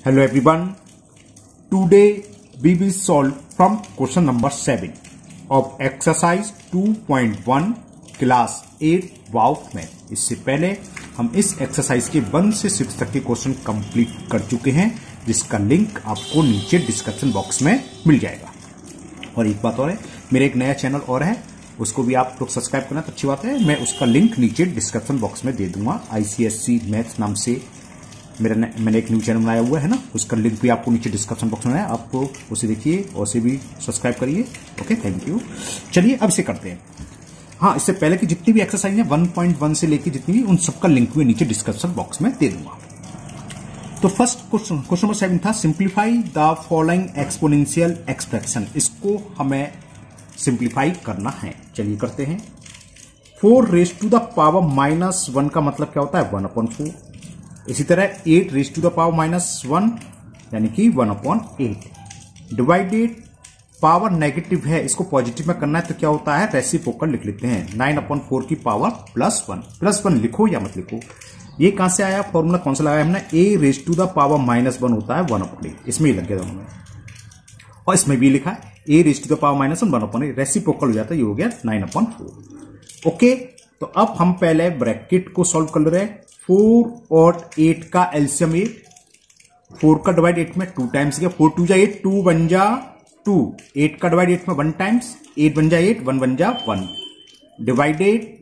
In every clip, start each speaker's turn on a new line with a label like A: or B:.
A: Hello everyone. Today we will solve from question number 7 of exercise 2.1 class 8 वाउथ में। इससे पहले हम इस एक्सरसाइज के 1 से 6 तक के क्वेश्चन कंप्लीट कर चुके हैं, जिसका लिंक आपको नीचे डिस्क्रिप्शन बॉक्स में मिल जाएगा। और एक बात और है, मेरा एक नया चैनल और है, उसको भी आप लोग सब्सक्राइब करना तो अच्छी बात है। मैं उसका लिंक नीचे डिस्क्रिप्शन बॉक्स में दे दूंगा। ICSE मैथ्स नाम से मैंने एक न्यू चैनल बनाया हुआ है ना, उसका लिंक भी आपको नीचे डिस्क्रिप्शन बॉक्स में है, आपको उसे देखिए और उसे भी सब्सक्राइब करिए। Okay, thank you. चलिए अब इसे करते हैं। हाँ, इससे पहले की जितनी भी एक्सरसाइज है 1.1 से लेकर जितनी भी, उन सबका लिंक भी नीचे डिस्क्रिप्शन बॉक्स में दे दूंगा। तो फर्स्ट क्वेश्चन नंबर 7 था, simplify the following exponential expression. इसको हमें सिंप्लीफाई करना है। चलिए करते हैं। 4 रेज़ टू द पावर -1 का मतलब क्या होता है? 1/4। इसी तरह 8 रेज़ टू द पावर -1 यानी कि 1/8 डिवाइडेड, पावर नेगेटिव है, इसको पॉजिटिव में करना है तो क्या होता है? रेसिप्रोकल लिख लेते हैं। 9/4 की पावर +1 लिखो या मत लिखो। ये कहां से आया? फॉर्मूला कौन सा लगाया हमने? a raise to the power -1 होता है 1/8। इसमें ही लग गया दोनों में, और इसमें भी लिखा है a raise to the power -1 1/8, reciprocal हो जाता है, ये हो गया 9/4। ओके, तो अब हम पहले ब्रैकेट को सॉल्व कर रहे हैं। 4 और 8 का एलसीएम 8, 4 का डिवाइड 8 में 2 टाइम्स गया, 4 2 जा 8, 2 1 जा 2, 8 का डिवाइड 8 में 1 टाइम्स, 8 1 जा 8, 1 1 जा 1, डिवाइडेड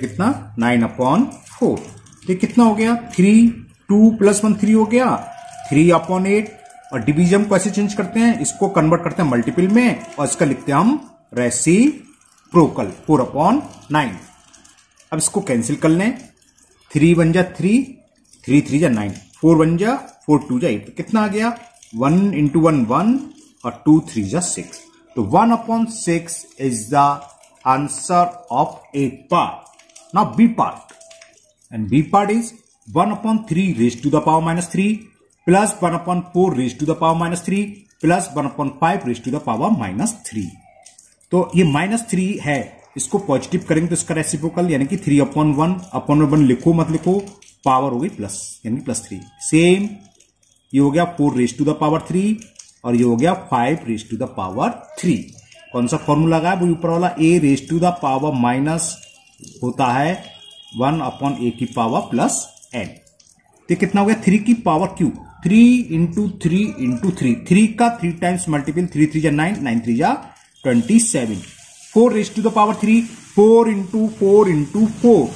A: कितना? 9/4। तो कितना हो गया? 3, 2 + 1 3 हो गया, 3/8। और डिवीजन को ऐसे चेंज करते हैं, इसको कन्वर्ट करते हैं मल्टीपल में, और इसका लिखते हैं हम रेसिप्रोकल 4/9। अब इसको कैंसिल कर लें। 3 1 जा 3, 3 3 जा 9, 4 1 जा 4, 2 जा 8। तो कितना आ गया? 1 × 1 1 और 2 3 जा 6। तो 1/6 is the answer of 8 part. Now B part, and B part is 1/3 raise to the power -3 plus 1/4 raise to the power -3 plus 1/5 raise to the power -3। तो ये -3 है, इसको पॉजिटिव करेंगे तो इसका रेसिप्रोकल यानी कि 3/1 लिखो मत लिखो, पावर हो गई प्लस यानी +3। सेम ये हो गया 4 रेज़ टू द पावर 3 और ये हो गया 5 रेज़ टू द पावर 3। कौन सा फॉर्मूला लगा है? वो ऊपर वाला, a raise to the power minus होता है 1/a की पावर +n। तो कितना हो गया? 3 की पावर क्यू, 3 × 3 × 3, 3 का 3 टाइम्स मल्टीपल, 3 3 जा 9, 9 3 जा 27। 4 रेज़ टू द पावर 3, 4 × 4 × 4,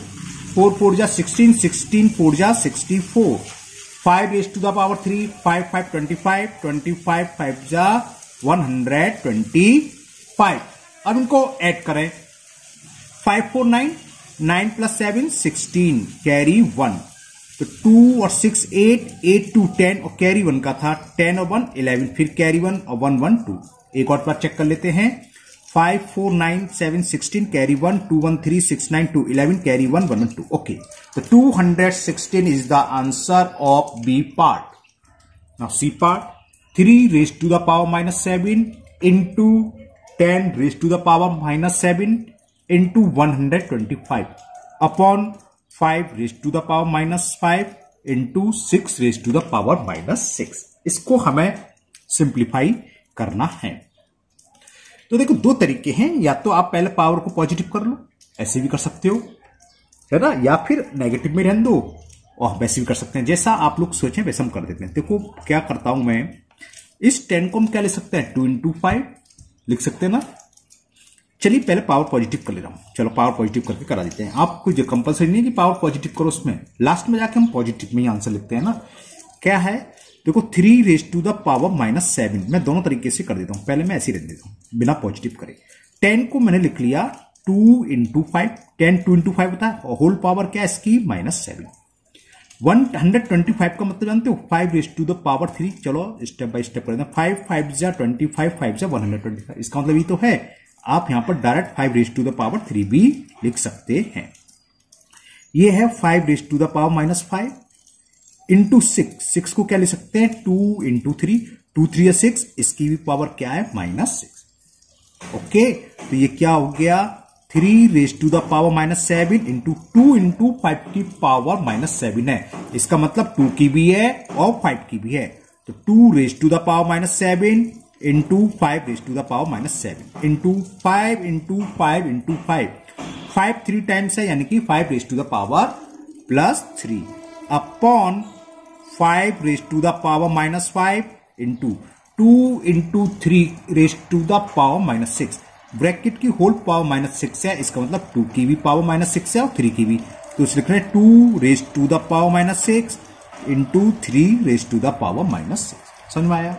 A: 4 4 जा 16, 16 4 जा 64। 5 रेज़ टू द पावर 3, 5 5 25, 25 5 जा 125। अब इनको ऐड करें। 5 4 9, 9 + 7 16, कैरी 1। तो 2 और 6 8, 8 2 10, और कैरी 1 का था 10 और 1 11, फिर कैरी 1 और 1 1 2। एक और बार चेक कर लेते हैं। 5 4 9 7 16, कैरी 1, 2 1 3 6 9 2 11, कैरी 1 1 1 2। ओके, तो 216 is the answer of B part. Now C part, 3 raise to the power -7 into 10 raise to the power -7 into 125 upon 5 raise to the power -5 into 6 raise to the power -6। इसको हमें simplify करना है। तो देखो, 2 तरीके हैं, या तो आप पहले पावर को पॉजिटिव कर लो, ऐसे भी कर सकते हो, है ना, या फिर नेगेटिव में रहने दो, और वैसे भी कर सकते हैं। जैसा आप लोग सोचें वैसे हम कर देते हैं। देखो क्या करता हूं मैं, इस 10 को हम क्या ले सकते हैं? 2 × 5 लिख सकते हैं ना। चलिए पहले पावर पॉजिटिव कर ले रहा हूं। चलो पावर पॉजिटिव करके करा देते हैं। आपको जो कंपल्सरी नहीं है कि पावर पॉजिटिव करो, उसमें लास्ट में जाके हम पॉजिटिव में ही आंसर लिखते हैं ना। क्या है? देखो 3 रेज़ टू द पावर -7, मैं दोनों तरीके से कर देता हूं। पहले मैं ऐसे ही रख देता हूं बिना पॉजिटिव करे। 10 को मैंने लिख लिया 2 × 5, 10 2 × 5 होता है, और होल पावर क्या है इसकी? -7। 125 का मतलब जानते हो? 5 रेज़ टू द पावर 3। चलो स्टेप बाय स्टेप करते हैं। 5 5 जा 25, 5 जा 125। इसका मतलब ये तो है, आप यहां पर direct 5 raise to the power 3 भी लिख सकते हैं। ये है 5 raise to the power -5 into 6 को क्या ले सकते हैं? 2 × 3, 2 3 या 6, इसकी भी पावर क्या है? -6। ओके, तो ये क्या हो गया? 3 raise to the power -7 into 2 into 5 की पावर -7 है। इसका मतलब 2 की भी है और 5 की भी है। तो 2 raise to the power -7 into 5 raise to the power -7 into 5 into 5 into 5 3 times है, यानी कि 5 raise to the power +3 upon 5 raise to the power -5 into 2 into 3 raise to the power -6। Bracket की होल पावर -6 है, इसका मतलब 2 की भी power -6 है और 3 की भी। तो लिख रहे हैं 2 raise to the power -6 into 3 raise to the power -6। समझ में आया?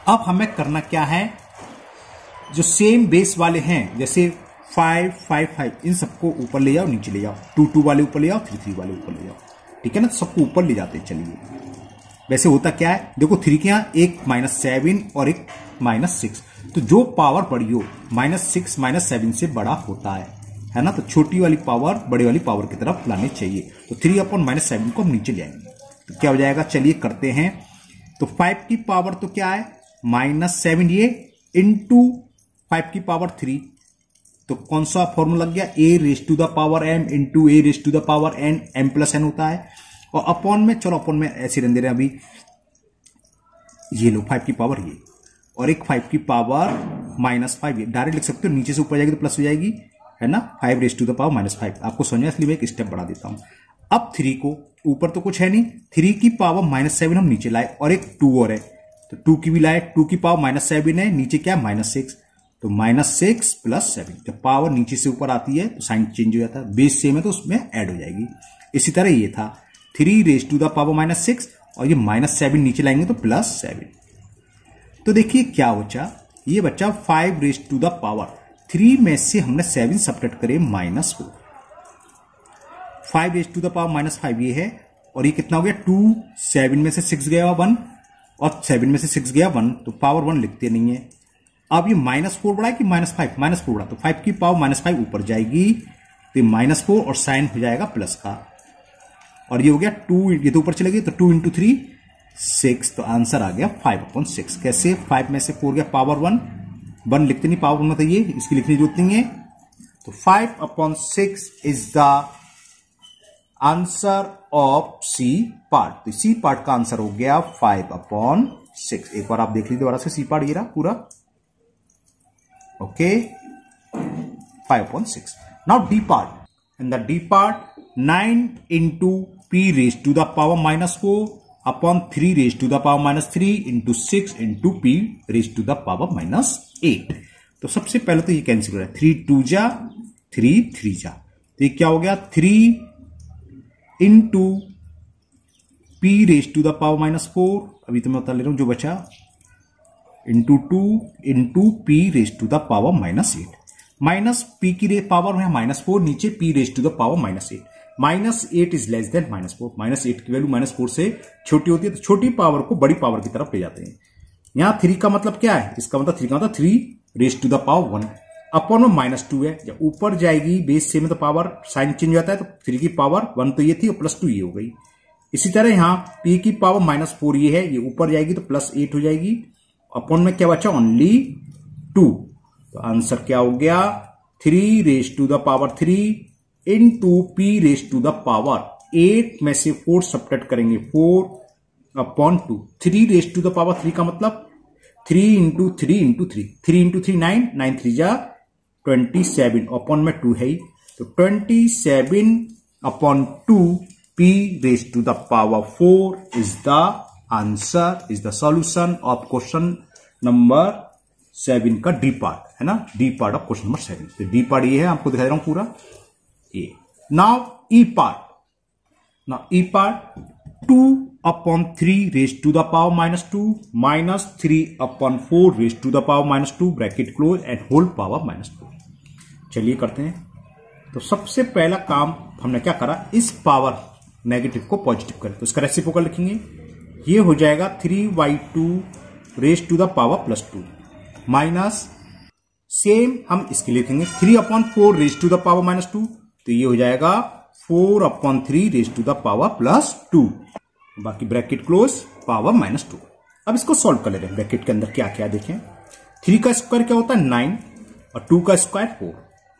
A: अब हमें करना क्या है, जो सेम बेस वाले हैं जैसे 5 5 5 इन सबको ऊपर ले जाओ, नीचे ले जाओ, 2 2 वाले ऊपर ले जाओ, 3 3 वाले ऊपर ले जाओ। ठीक है ना, सबको ऊपर ले जाते हैं। चलिए वैसे होता क्या है, देखो 3 के यहां एक -7 और एक -6, तो जो पावर बड़ी हो -6 -7 से बड़ा होता है ना। तो छोटी वाली पावर बड़ी वाली पावर की तरफ लानी चाहिए। तो 3/-7 को हम नीचे ले आएंगे तो क्या हो जाएगा, चलिए करते हैं। तो 5 की पावर तो क्या है -7 ये इंटू 5 की पावर 3, तो कौन सा फॉर्मूला लग गया, a raise to the power m into a raise to the power n, m+n होता है। और अपॉन में, चलो अपॉन में ऐसे रहने दे रहे हैं अभी, ये लो 5 की पावर ये, और एक 5 की पावर -5 ये डायरेक्ट लिख सकते हो, नीचे से ऊपर जाएगी तो प्लस हो जाएगी, है ना। 5 रेज टू द पावर -5 आपको समझ में, इसलिए मैं एक स्टेप बढ़ा देता हूं। अब 3 को, ऊपर तो कुछ है नहीं, 3 की पावर -7 हम नीचे लाए और एक 2 और है, तो 2 की भी लाए, 2 की पावर -7 है, नीचे क्या -6, तो -6 + 7। जब पावर नीचे से ऊपर आती है तो साइन चेंज हो जाता है, बेस सेम है तो उसमें ऐड हो जाएगी। इसी तरह ये था 3 रेज टू द पावर -6 और ये -7 नीचे लाएंगे तो +7। तो देखिए क्या बचा, ये बचा 5 रेज टू द पावर 3 में से हमने 7 सब्ट्रैक्ट करे -4, 5 रेज टू द पावर -5 ये है, और ये कितना हो गया 2, 7 में से 6 गया 1 और 7 में से 6 गया 1, तो पावर 1 लिखते नहीं है। अब ये -4 बढ़ा कि -5, -4 बढ़ा, तो 5 की पावर -5 ऊपर जाएगी, तो -4 और साइन हो जाएगा प्लस का, और ये हो गया 2, ये तो ऊपर चलेगी तो 2 इंटू 3 6, तो आंसर आ गया 5/6। कैसे, 5 में से 4 गया, पावर 1 लिखते नहीं, पावर 1 मतलब ये, इसकी लिखने की जरूरत नहीं है। तो 5/6 is the answer of C part. तो सी पार्ट का आंसर हो गया 5/6। एक बार आप देख लीजिए दोबारा से, सी पार्ट ये रहा पूरा, okay 5/6। Now D part, in the D part 9 into p raise to the power -4 upon 3 raise to the power -3 into 6 into p raise to the power -8। तो सबसे पहले तो ये कैंसिल हो रहा है, 3 2 जा 3 3 जा, तो ये क्या हो गया 3 into p raise to the power -4, अभी तो मैं बता ले रहा हूं जो बचा, into 2 into p raise to the power -8, minus p की पावर है -4, नीचे p raise to the power -8, -8 is less than -4, -8 की वैल्यू -4 से छोटी होती है, तो छोटी पावर को बड़ी पावर की तरफ ले जाते हैं। यहां 3 का मतलब क्या है, इसका मतलब 3 का मतलब 3 raise to the power 1 upon में -2 है, जब ऊपर जाएगी बेस से में तो पावर साइन चेंज हो जाता है, तो 3 की पावर 1 तो ये थी और +2 ये हो गई। इसी तरह यहां p की पावर -4 ये है, ये ऊपर जाएगी तो +8 हो जाएगी, अपॉन में क्या बचा ओनली 2, तो आंसर क्या हो गया 3 raise to the power 3 into p raise to the power 8 में से 4 सब्ट्रैक्ट करेंगे 4/2, 3 रेज टू द पावर 3 का मतलब 3 इंटू 3 इंटू 3, 3 इंटू 3 9, 9 3 जा 27, अपॉन में 2 है, तो 27/2 p raise to the power 4 is the answer, is the solution of question number 7 का डी पार्ट, है ना, D part of question number 7। तो डी पार्ट ये है, आपको दिखा दे रहा हूं पूरा ये। Now E part, now E part 2/3 raise to the power -2 -3/4 raise to the power -2 bracket close and whole power -2। चलिए करते हैं। तो सबसे पहला काम हमने क्या करा, इस पावर नेगेटिव को पॉजिटिव करें, तो इसका रेसिप्रोकल लिखेंगे, ये हो जाएगा 3/2 raise to the power +2 minus, same हम इसके लिखेंगे 3/4 रेज टू द पावर -2, तो ये हो जाएगा 4/3 रेज टू द पावर +2, बाकी ब्रैकेट क्लोज पावर -2। अब इसको सॉल्व कर लेते हैं, ब्रैकेट के अंदर क्या क्या देखें, 3 का स्क्वायर क्या होता है 9 और 2 का स्क्वायर 4,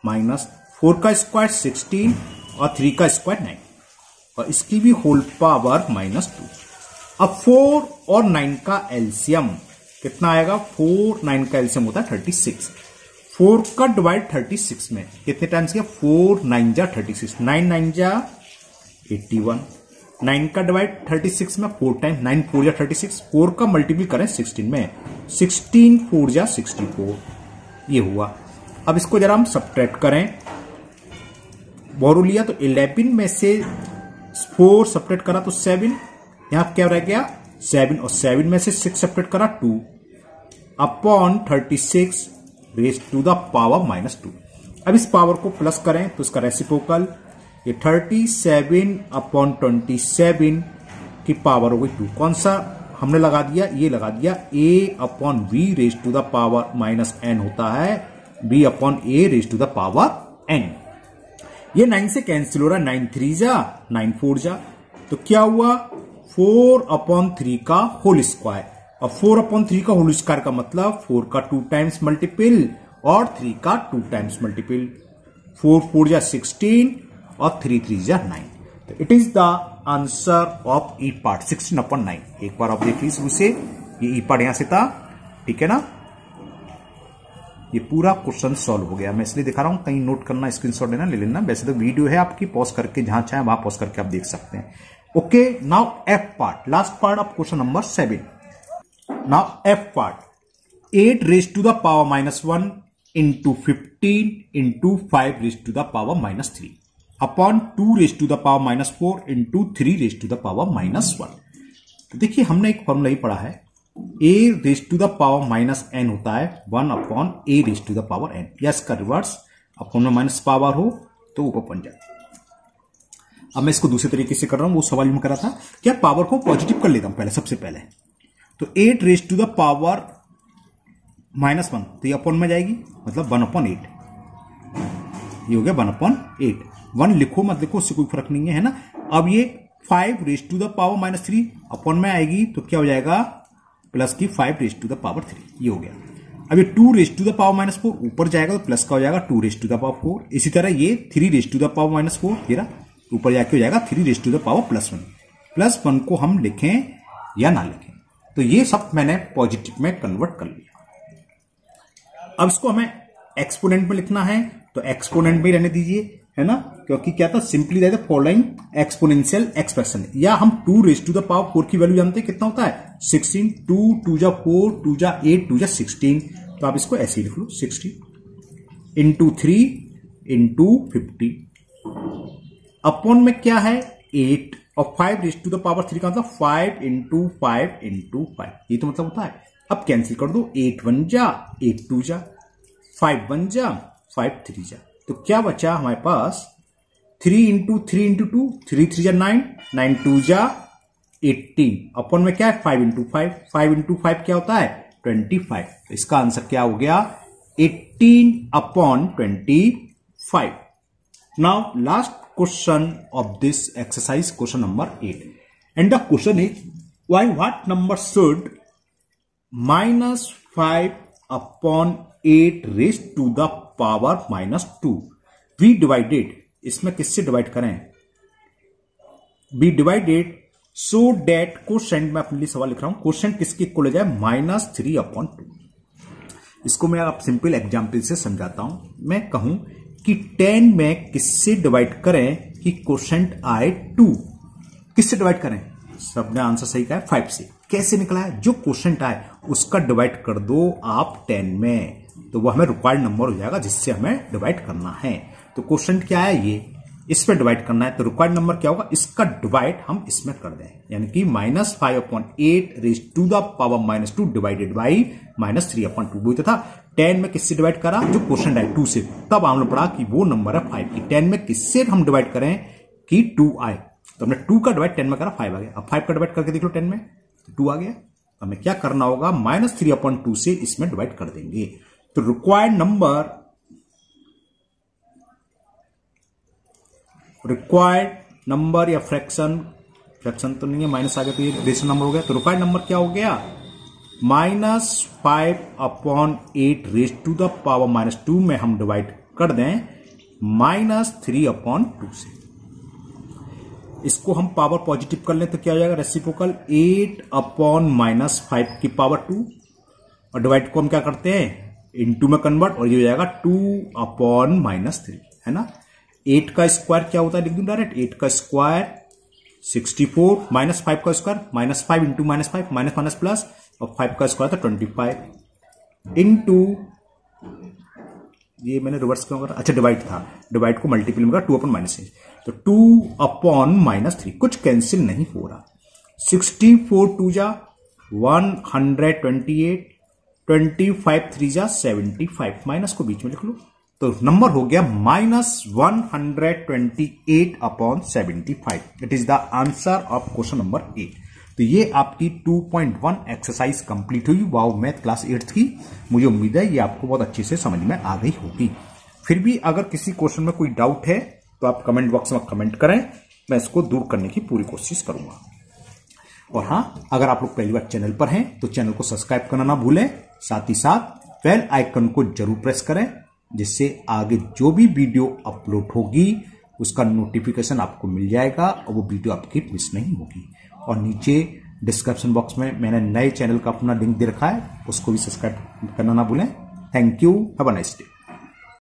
A: माइनस 4 का स्क्वायर 16 और 3 का स्क्वायर 9 और इसकी भी होल पावर -2। अब 4 और 9 का एलसीएम कितना आएगा? 4 9 का एलसीएम होता है 36। 4 का डिवाइड 36 में कितने टाइम्स किया? 4 9 जा 36, 9 9 जा 81। 9 का डिवाइड 36 में 4 टाइम, 9 4 जा 36। 4 का मल्टीपल करें 16 में, 16 4 जा 64, ये हुआ। अब इसको जरा हम सब्ट्रैक्ट करें, बोरो लिया तो 11 में से 4 सब्ट्रैक्ट करा तो 7, यहां क्या रह गया? 7 और 7 में से 6 सब्ट्रैक्ट करा 2 upon 36 raise to the power -2। अब इस पावर को प्लस करें तो इसका रेसिप्रोकल, ये 37 अपॉन 27 की पावर हो गई 2। कौन सा हमने लगा दिया? ये लगा दिया a upon b raise to the power -n होता है b upon a raise to the power n। ये 9 से कैंसिल हो रहा है, 9 3 जा 9 4 जा, तो क्या हुआ? 4 अपॉन 3 का होल स्क्वायर, और 4 अपॉन 3 का होल स्क्वायर का मतलब 4 का 2 टाइम्स मल्टीपल और 3 का 2 टाइम्स मल्टीपल। 4 4 जा 16 और 3 3 जा 9। तो it is the answer of E part 16/9। एक बार आप देख लीजिए शुरू से, ये ई पार्ट यहां से था, ठीक है ना। ये पूरा क्वेश्चन सॉल्व हो गया। मैं इसलिए दिखा रहा हूं, कहीं नोट करना, स्क्रीनशॉट लेना, ले लेना। वैसे तो वीडियो है आपकी, पॉज करके जहां चाहे वहां पॉज करके आप देख सकते हैं। Okay, now F part, last part of question number 7। Now F part, 8 raise to the power -1 into 15 into 5 raise to the power -3 upon 2 raise to the power -4 into 3 raise to the power -1। तो देखिए हमने एक formula ही पढ़ा है, a raise to the power -n होता है 1 upon a raise to the power n, या इसका रिवर्स, अपॉन में माइनस पावर हो तो ऊपर बन जाए। अब मैं इसको दूसरे तरीके से कर रहा हूं, वो सवाल में करा था, क्या पावर को पॉजिटिव कर लेता हूं पहले, सबसे पहले। तो 8 रेज टू द पावर -1, तो ये अपॉन में जाएगी, मतलब 1/8, ये हो गया 1/8। 1 लिखो मत लिखो, उससे कोई फर्क नहीं है ना। अब ये 5 raise to the power -3 upon में आएगी, तो क्या हो जाएगा? प्लस की 5 रेज टू द पावर 3, ये हो गया। अब ये 2 रेज टू द पावर -4 ऊपर जाएगा तो प्लस का हो जाएगा 2 रेज टू द पावर 4। इसी तरह ये 3 रेज टू द पावर -4, ये ऊपर जाके हो जाएगा 3 रेज टू द पावर +1। +1 को हम लिखें या ना लिखें, तो ये सब मैंने पॉजिटिव में कन्वर्ट कर लिया। अब इसको हमें एक्सपोनेंट में लिखना है, तो एक्सपोनेंट में रहने दीजिए, है ना, क्योंकि क्या था, simply that the following exponential expression. या हम 2 रेज टू द पावर 4 की वैल्यू जानते हैं कितना होता है? 16। 2 2 जा 4, 2 जा 8, 2 जा 16, तो आप इसको ऐसे ही लिख लो, 16 इंटू 3 इंटू 50 अपॉन में क्या है? 8, और 5 रेज टू द पावर 3 का मतलब 5 इंटू 5 इंटू 5, ये तो मतलब होता है। अब कैंसिल कर दो, 8 1 जा 8 2 जा, 5 1 जा 5 3 जा, तो क्या बचा हमारे पास? 3 इंटू 3 इंटू 2, 3 3 जा 9, 9 2 जा 18 अपॉन में क्या है? 5 इंटू 5, 5 इंटू 5 क्या होता है? 25। तो इसका आंसर क्या हो गया? 18 upon 25। Now last question of this exercise, question number 8, and the question is why what number should -5 upon 8 raise to the power -2 be divided, इसमें किससे डिवाइड करें? Be divided so that quotient, मैं अपने लिए सवाल लिख रहा हूं, कोशेंट किसके इक्वल हो जाए? -3/2। इसको मैं आप सिंपल एग्जाम्पल से समझाता हूं। मैं कहूं कि 10 में किससे डिवाइड करें कि कोशेंट आए 2, किससे डिवाइड करें? सबने आंसर सही कहा है, 5 से। कैसे निकला है? जो कोशेंट आए उसका डिवाइड कर दो आप 10 में, तो वो हमें रिक्वायर्ड नंबर हो जाएगा जिससे हमें डिवाइड करना है। तो क्वेश्चन क्या है? ये इसमें डिवाइड करना है, तो रिक्वायर्ड नंबर क्या होगा? इसका डिवाइड हम इसमें कर दें, यानी कि -5/8 raise to the power -2 divided by -3/2। वही तो था, 10 में किससे डिवाइड करा? जो क्वेश्चन आए 2 से, तब हमने पढ़ा कि वो नंबर है 5 की। 10 में किससे हम डिवाइड करें कि 2 आए, तो हमने 2 का डिवाइड 10 में करा, 5 आ गया। अब 5 का डिवाइड करके देख लो 10 में, तो 2 आ गया। हमें क्या करना होगा? -3/2 से इसमें डिवाइड कर देंगे। तो रिक्वायर्ड नंबर या फ्रैक्शन तो नहीं है, माइनस आ गया तो ये रेशनल नंबर हो गया। तो रिक्वायर्ड नंबर क्या हो गया? -5/8 रेज टू द पावर -2 में हम डिवाइड कर दें -3/2 से। इसको हम पावर पॉजिटिव कर लें तो क्या हो जाएगा, रेसिप्रोकल 8/-5 की पावर 2, और डिवाइड को हम क्या करते हैं इनटू में कन्वर्ट, और ये हो जाएगा 2/-3, है ना। 8 का स्क्वायर क्या होता है, लिख दूं डायरेक्ट, 8 का स्क्वायर 64, -5 का स्क्वायर -5 इंटू -5 माइनस प्लस, और 5 का स्क्वायर था 25 इंटू, ये मैंने रिवर्स क्यों करा, अच्छा डिवाइड था, डिवाइड को मल्टीपल में 2/-6, तो 2/-3, कुछ कैंसिल नहीं हो रहा। 64 2 जा 128, 25 3 जा 75, माइनस को बीच में लिख लो, तो नंबर हो गया -128/75। It is the answer of question number 8। तो ये आपकी 2.1 एक्सरसाइज कंप्लीट हुई वाव मैथ क्लास 8 की। मुझे उम्मीद है ये आपको बहुत अच्छे से समझ में आ गई होगी। फिर भी अगर किसी क्वेश्चन में कोई डाउट है तो आप कमेंट बॉक्स में कमेंट करें, मैं इसको दूर करने की पूरी कोशिश करूंगा। और हाँ, अगर आप लोग पहली बार चैनल पर हैं तो चैनल को सब्सक्राइब करना ना भूलें, साथ ही साथ बेल आइकन को जरूर प्रेस करें, जिससे आगे जो भी वीडियो अपलोड होगी उसका नोटिफिकेशन आपको मिल जाएगा और वो वीडियो आपकी मिस नहीं होगी। और नीचे डिस्क्रिप्शन बॉक्स में मैंने नए चैनल का अपना लिंक दे रखा है, उसको भी सब्सक्राइब करना ना भूलें। Thank you, have a nice day.